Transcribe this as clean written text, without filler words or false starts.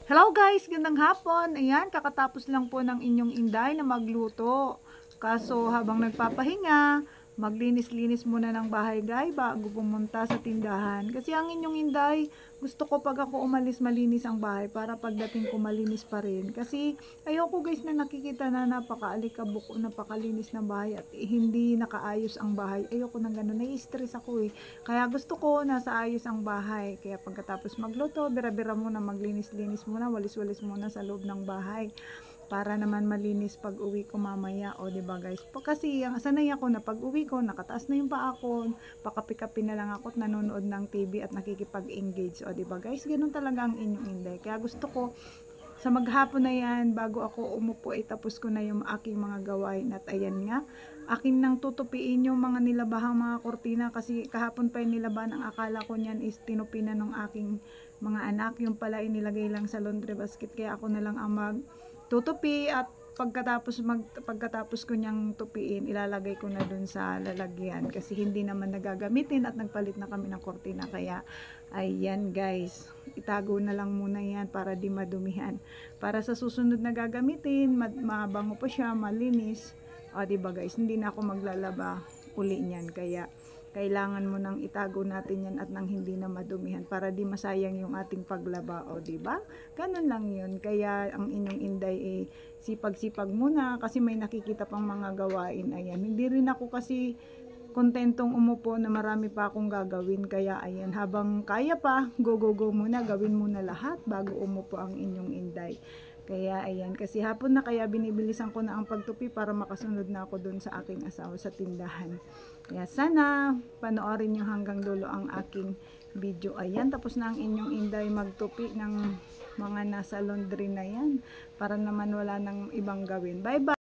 Hello guys, gandang hapon. Ayan, kakatapos lang po ng inyong Inday na magluto. Kaso habang nagpapahinga, maglinis-linis muna ng bahay guys bago pumunta sa tindahan. Kasi ang inyong Inday, gusto ko pag ako umalis malinis ang bahay para pagdating ko malinis pa rin. Kasi ayoko guys na nakikita na napaka-alikabok o napakalinis ng bahay at hindi nakaayos ang bahay. Ayoko na gano'n, nai-stress ako eh. Kaya gusto ko nasa ayos ang bahay. Kaya pagkatapos magluto, bira-bira muna, maglinis-linis muna, walis-walis muna sa loob ng bahay para naman malinis pag uwi ko mamaya, o diba guys? Kasi sanay ako na pag uwi ko, nakataas na yung paa ko, pakapi-kapi na lang ako at nanonood ng TV at nakikipag-engage, o diba guys? Ganun talaga ang inyong Inday. Kaya gusto ko sa maghapon na yan, bago ako umupo ay tapos ko na yung aking mga gawain. At ayan nga, akin nang tutupiin yung mga nilabahang mga kortina kasi kahapon pa yung nilabahan. Ang akala ko niyan is tinupi na ng aking mga anak, yung pala inilagay lang sa laundry basket, kaya ako na lang ang magtutupi at pagkatapos ko niyang tupiin, ilalagay ko na dun sa lalagyan kasi hindi naman nagagamitin at nagpalit na kami ng kortina. Kaya ayan guys, itago na lang muna yan para di madumihan, para sa susunod na gagamitin mabango pa siya, malinis. O diba guys, hindi na ako maglalaba uli niyan, kaya kailangan mo nang itago natin yan at nang hindi na madumihan para di masayang yung ating paglaba, o diba? Ganun lang yun. Kaya ang inyong Inday sipag-sipag muna kasi may nakikita pang mga gawain. Ayan, hindi rin ako kasi kontentong umupo na marami pa akong gagawin. Kaya ayan, habang kaya pa, go muna, gawin muna lahat bago umupo ang inyong Inday. Kaya ayan, kasi hapon na, kaya binibilisan ko na ang pagtupi para makasunod na ako dun sa aking asawa sa tindahan. Kaya sana panoorin nyo hanggang dulo ang aking video. Ayan, tapos na ang inyong Inday magtupi ng mga nasa laundry na yan para naman wala nang ibang gawin. Bye bye!